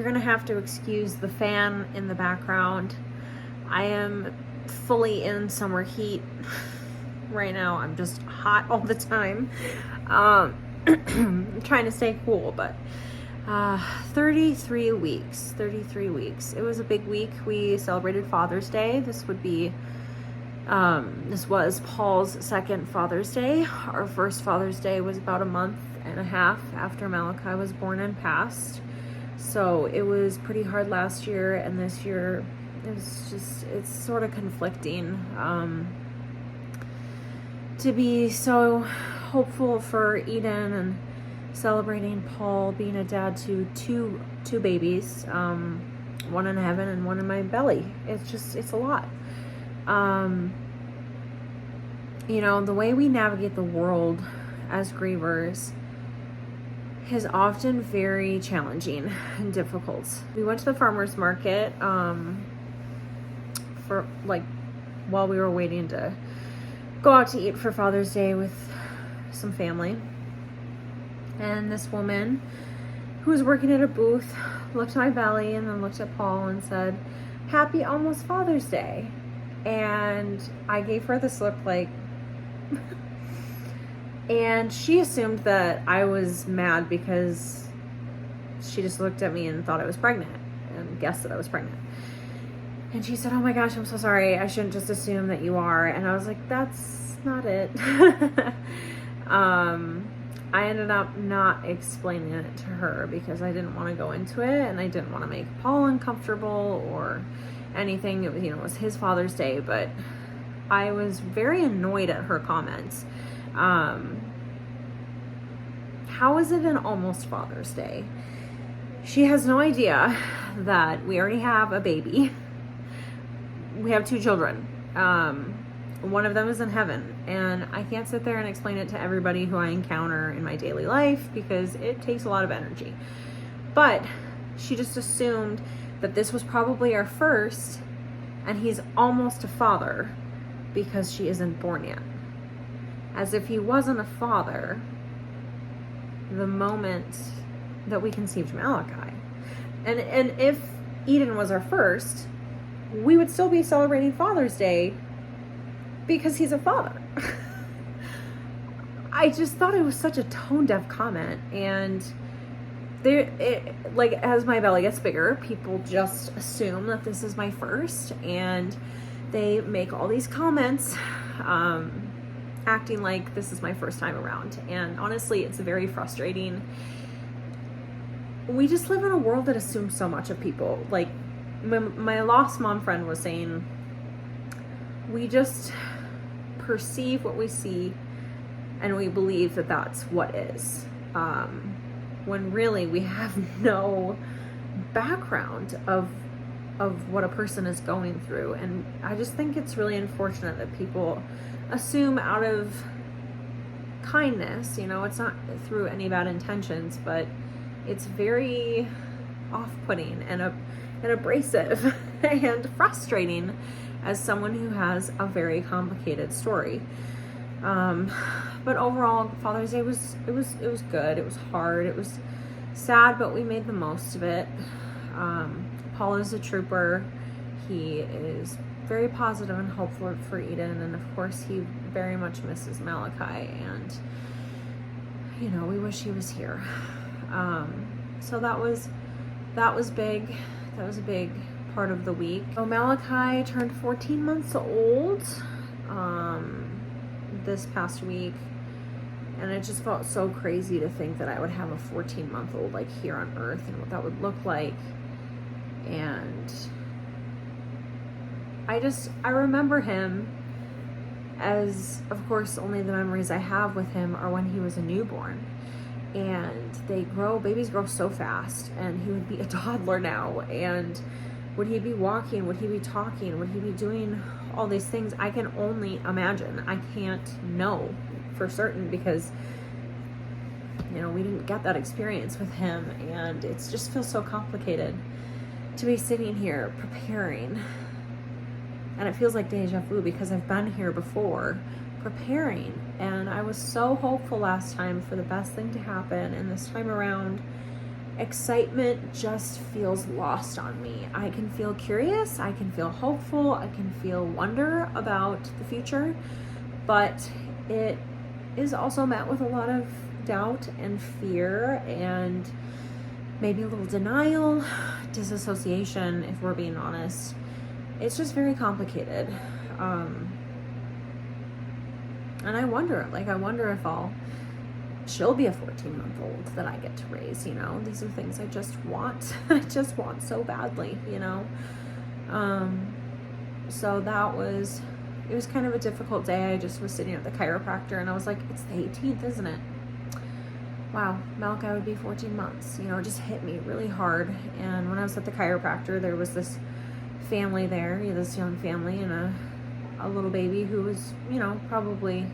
You're gonna have to excuse the fan in the background. I am fully in summer heat right now. I'm just hot all the time. I'm trying to stay cool, but 33 weeks. 33 weeks. It was a big week. We celebrated Father's Day. This was Paul's second Father's Day. Our first Father's Day was about a month and a half after Malachi was born and passed. So it was pretty hard last year, and this year it's sort of conflicting. To be so hopeful for Eden and celebrating Paul being a dad to two babies, one in heaven and one in my belly. It's a lot. The way we navigate the world as grievers is often very challenging and difficult. We went to the farmer's market while we were waiting to go out to eat for Father's Day with some family. And this woman who was working at a booth looked at my belly and then looked at Paul and said, "Happy almost Father's Day." And I gave her this look like, and she assumed that I was mad because she just looked at me and thought I was pregnant and guessed that I was pregnant. And she said, "Oh my gosh, I'm so sorry. I shouldn't just assume that you are." And I was like, that's not it. I ended up not explaining it to her because I didn't want to go into it and I didn't want to make Paul uncomfortable or anything. It was his Father's Day, but I was very annoyed at her comments. How is it an almost Father's Day? She has no idea that we already have a baby. We have 2 children. One of them is in heaven, and I can't sit there and explain it to everybody who I encounter in my daily life because it takes a lot of energy. But she just assumed that this was probably our first, and he's almost a father because she isn't born yet. As if he wasn't a father the moment that we conceived Malachi. And if Eden was our first, we would still be celebrating Father's Day because he's a father. I just thought it was such a tone-deaf comment, and as my belly gets bigger, people just assume that this is my first, and they make all these comments, acting like this is my first time around. And honestly, it's very frustrating. We just live in a world that assumes so much of people. Like my lost mom friend was saying, we just perceive what we see and we believe that that's what is. When really we have no background of what a person is going through. And I just think it's really unfortunate that people assume out of kindness. It's not through any bad intentions, but it's very off-putting and abrasive and frustrating as someone who has a very complicated story. But overall, Father's Day was good. It was hard. It was sad, but we made the most of it. Paul is a trooper. He is very positive and hopeful for Eden, and of course he very much misses Malachi, and we wish he was here. So that was big. That was a big part of the week. So Malachi turned 14 months old this past week, and it just felt so crazy to think that I would have a 14-month-old here on earth and what that would look like. And I remember him as, of course, only the memories I have with him are when he was a newborn. And babies grow so fast, and he would be a toddler now. And would he be walking? Would he be talking? Would he be doing all these things? I can only imagine. I can't know for certain because, we didn't get that experience with him. And it just feels so complicated to be sitting here preparing. And it feels like deja vu because I've been here before preparing, and I was so hopeful last time for the best thing to happen, and this time around excitement just feels lost on me. I can feel curious, I can feel hopeful, I can feel wonder about the future, but it is also met with a lot of doubt and fear and maybe a little denial, disassociation, if we're being honest. It's just very complicated. And I wonder if she'll be a 14-month-old that I get to raise, you know. These are things I just want. I just want so badly, you know. So it was kind of a difficult day. I just was sitting at the chiropractor and I was like, it's the 18th, isn't it? Wow, Malachi would be 14 months. You know, it just hit me really hard. And when I was at the chiropractor, there was this family there, this young family, and a little baby who was, you know, probably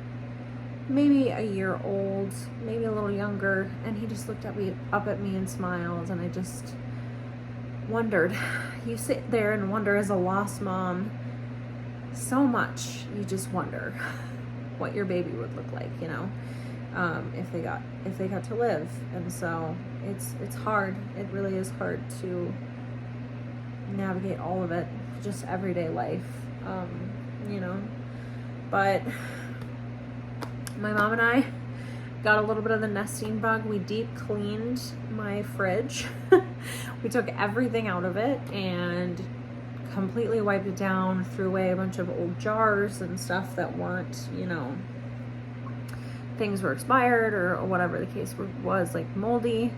maybe a year old, maybe a little younger, and he just looked up at me and smiled, and I just wondered. You sit there and wonder as a lost mom so much. You just wonder what your baby would look like, you know, if they got to live. And so it's hard. It really is hard to navigate all of it, just everyday life, you know. But my mom and I got a little bit of the nesting bug. We deep cleaned my fridge. We took everything out of it and completely wiped it down, threw away a bunch of old jars and stuff that weren't, you know, things were expired or whatever the case was, like moldy.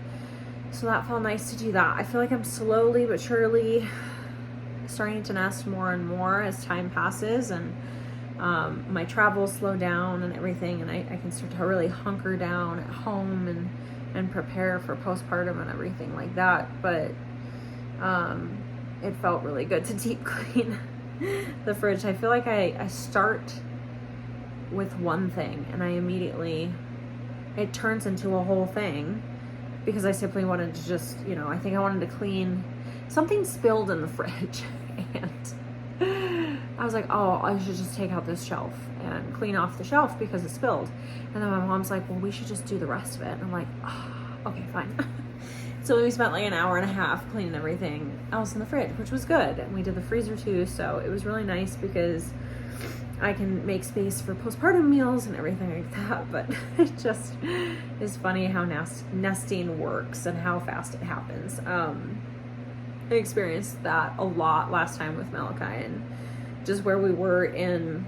So that felt nice to do that. I feel like I'm slowly but surely starting to nest more and more as time passes, and my travels slow down and everything, and I can start to really hunker down at home and prepare for postpartum and everything like that. But it felt really good to deep clean the fridge. I feel like I start with one thing and it turns into a whole thing, because I simply wanted to just, you know, I think I wanted to clean something spilled in the fridge, and I was like, oh, I should just take out this shelf and clean off the shelf because it spilled. And then my mom's like, well, we should just do the rest of it. And I'm like, oh, okay, fine. So we spent like an hour and a half cleaning everything else in the fridge, which was good. And we did the freezer too, so it was really nice because I can make space for postpartum meals and everything like that. But it just is funny how nesting works and how fast it happens. I experienced that a lot last time with Malachi, and just where we were in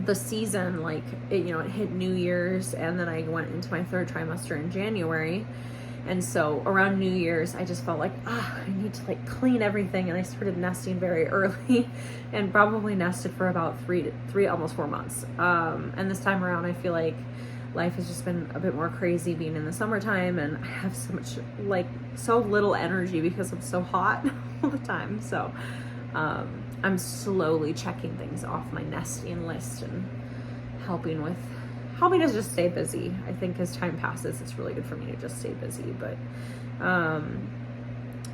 the season, like it hit New Year's, and then I went into my third trimester in January. And so around New Year's, I just felt like, I need to like clean everything. And I started nesting very early and probably nested for about three, almost 4 months. And this time around, I feel like life has just been a bit more crazy being in the summertime, and I have so little energy because I'm so hot all the time. So I'm slowly checking things off my nesting list and helping to just stay busy. I think as time passes, it's really good for me to just stay busy. But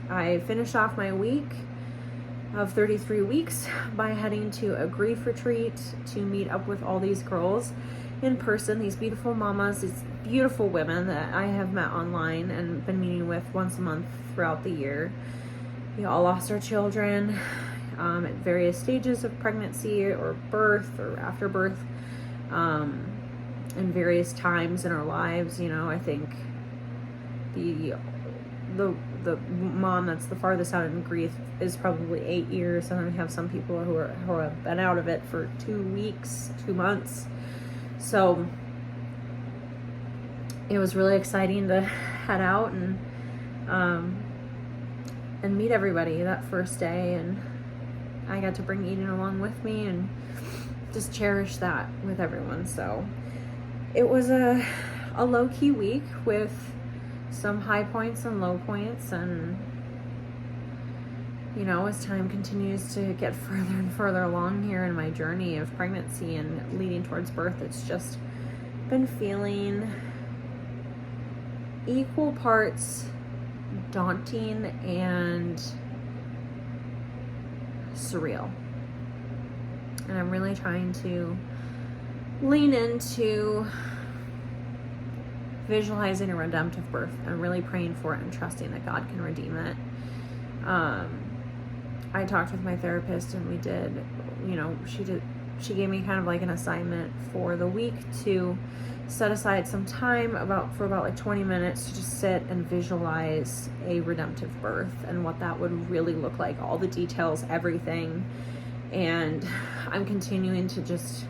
I finished off my week of 33 weeks by heading to a grief retreat to meet up with all these girls in person, these beautiful mamas, these beautiful women that I have met online and been meeting with once a month throughout the year. We all lost our children at various stages of pregnancy or birth or after birth, in various times in our lives. You know, I think the mom that's the farthest out in grief is probably 8 years, and then we have some people who have been out of it for 2 weeks, 2 months. So it was really exciting to head out and meet everybody that first day, and I got to bring Eden along with me and just cherish that with everyone. So it was a low-key week with some high points and low points, and you know, as time continues to get further and further along here in my journey of pregnancy and leading towards birth, it's just been feeling equal parts daunting and surreal. And I'm really trying to lean into visualizing a redemptive birth and really praying for it and trusting that God can redeem it. I talked with my therapist, and we did, she gave me kind of like an assignment for the week to set aside some time for about like 20 minutes to just sit and visualize a redemptive birth and what that would really look like, all the details, everything. And I'm continuing to just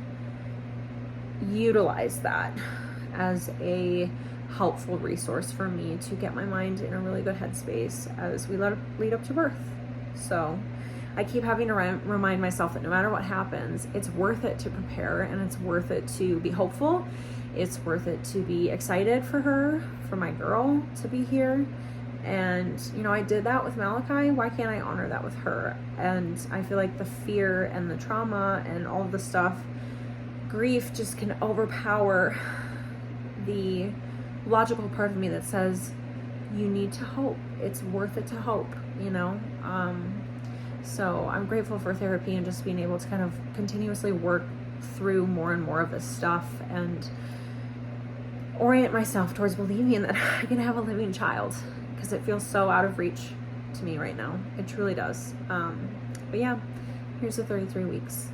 utilize that as a helpful resource for me to get my mind in a really good headspace as we lead up to birth. So I keep having to remind myself that no matter what happens, it's worth it to prepare, and it's worth it to be hopeful. It's worth it to be excited for her, for my girl to be here. And, I did that with Malachi. Why can't I honor that with her? And I feel like the fear and the trauma and all of the stuff, grief just can overpower the logical part of me that says, you need to hope. It's worth it to hope, So I'm grateful for therapy and just being able to kind of continuously work through more and more of this stuff and orient myself towards believing that I can have a living child, because it feels so out of reach to me right now. It truly does. But yeah, here's the 33 weeks.